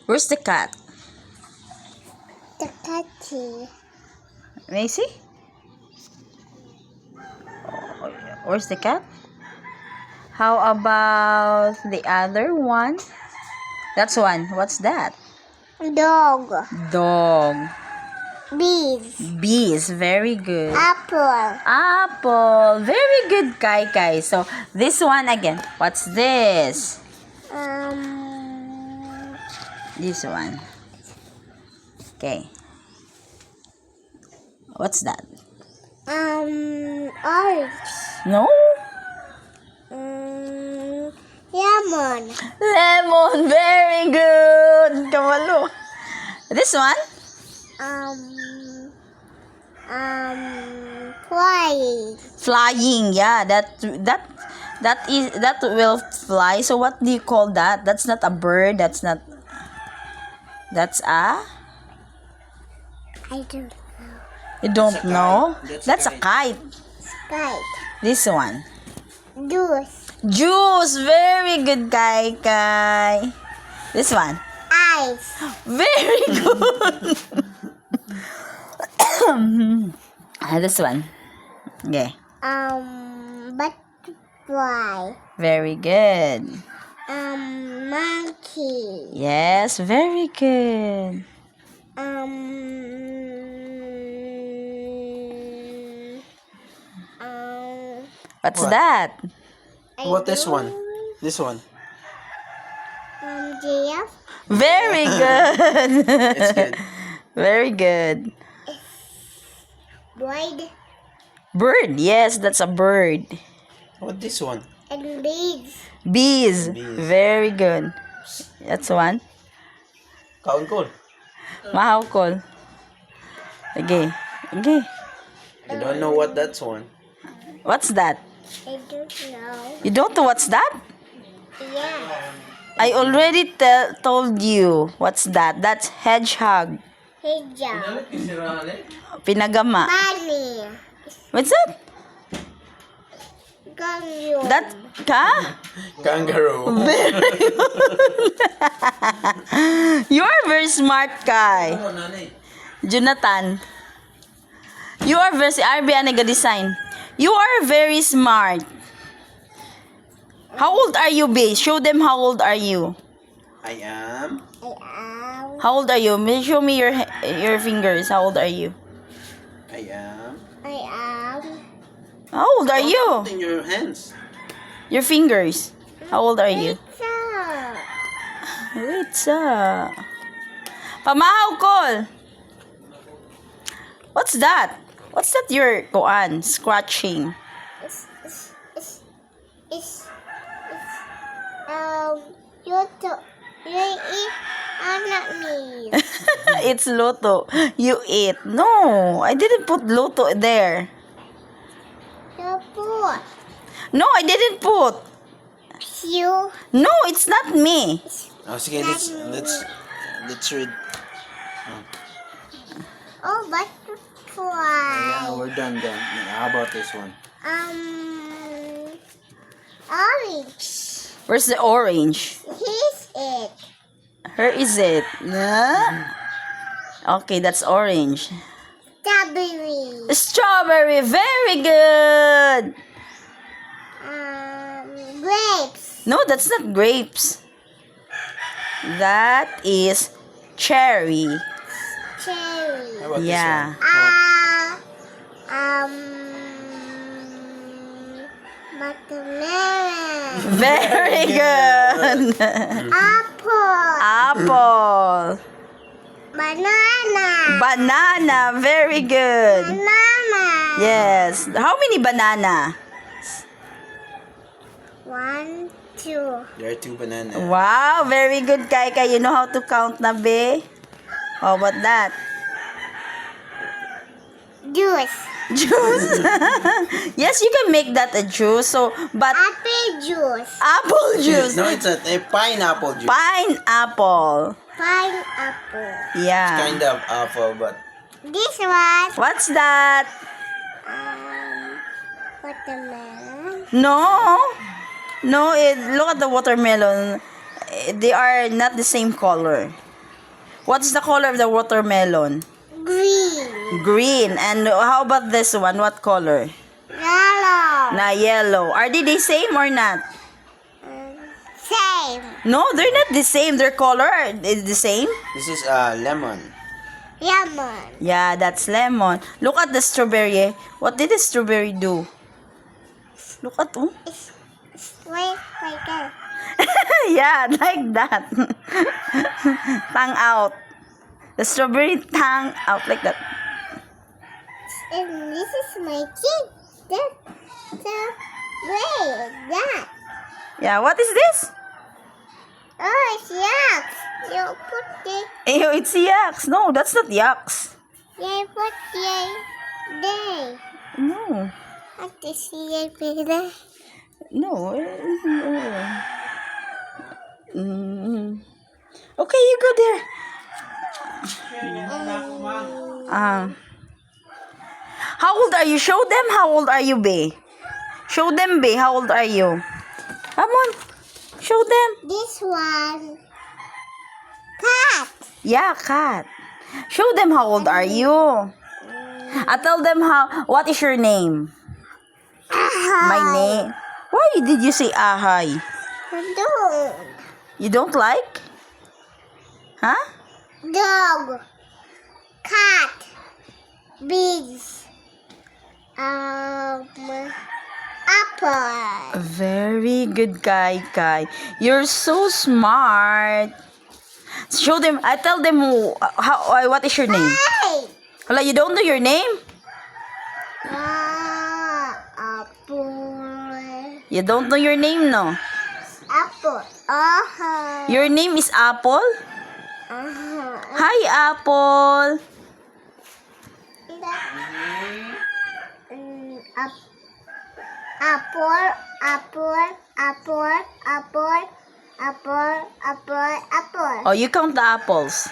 Where's the cat? The catty. Macy? Where's the cat? How about the other one? That's one. What's that? Dog. Dog. Bees. Bees. Very good. Apple. Apple. Very good, Kai Kai. So, this one again. What's this? This one. Okay. What's that? Orange. No? Lemon. Lemon. Very good. Kamalo. This one? Flying. Flying. Yeah, that will fly. So what do you call that? That's not a bird. That's a I don't know. you don't know. That's a kite. Kite. This one. Juice. Juice. Very good, Kai Kai. This one. Ice. Very good. This one. Okay. Butterfly. Very good. Monkey. Yes, very good. What's What? that? What this one? This one. Giraffe. Very good. It's good. Very good. Bird. Bird. Yes, that's a bird. What this one? And bees. Bees. Bees. Very good. That's one. Kaon ko. Mahawkol. Okay. Okay. I don't know what that's one. What's that? I don't know. You don't know what's that? Yeah. I already told you. What's that? That's hedgehog. Hijab. Pinagama. Bunny. What's that? Kangaroo. That ka? Kangaroo. You're very smart, Kai. Jonathan. You are very RB design. You are very smart. How old are you, B? Show them how old are you. I am. How old are you? Show me your fingers. How old are you? I am. How old are you? Put in your hands. Your fingers. How old are you? Pizza. Wait, Pamahaw call. What's that? What's that you're scratching? It's you eat anak me. It's Lotto. You eat. No, I didn't put Lotto there. The boy. No, I didn't put. You. No, it's not me. Oh, sige, let's read. Oh, butterfly. Yeah, we're done then. How about this one? Orange. Where's the orange? Here's it. Where is it? Yeah. Okay, that's orange. Strawberry. Strawberry, very good. Grapes. No, that's not grapes. That is cherry. Cherry. How about Yeah. this Watermelon. Very good. Apple. Apple. Banana. Banana, very good. Banana. Yes. How many banana? 1, 2. one? There are 2 bananas. Wow, very good, Kaika. You know how to count na, be? How about that? Juice. Juice. Yes, you can make that a juice. So, but Apple juice. apple juice. No, it's a pineapple juice. Pineapple. Pineapple. Yeah. Kind of apple, but This one. What's that? Watermelon. No. No, look at the watermelon. They are not the same color. What's the color of the watermelon? Green. Green. And how about this one? What color? Yellow. Na yellow. Are they the same or not? Same. No, they're not the same. Their color is the same. This is lemon. Lemon. Yeah, that's lemon. Look at the strawberry. What did the strawberry do? Look at oh. Wait, like that. Yeah, like that. Tongue out. The strawberry tongue out like that. And this is my kid. Wait, that. Yeah, what is this? Oh, it's yucks. You put the, Ew, it's yucks. No, that's not yucks. you put the, there. No. What is the there? No. Mm. Okay, you go there. How old are you? Show them how old are you, Be. Show them, Be. How old are you? Come on. Show them. This one. Cat. Yeah, cat. Show them how old are you. I tell them what is your name? My name. Why did you say ahay? Dog. You don't like? Huh? Dog. Cat. Bees. Apple. Very good, Kai. You're so smart. Show them. I tell them what is your name. Hey. Hala, you don't know your name? Apple. You don't know your name, no? Apple. Uh-huh. Your name is Apple? Uh-huh. Hi, Apple. Apple, apple, apple, apple, apple, apple, apple. Oh, you count the apples.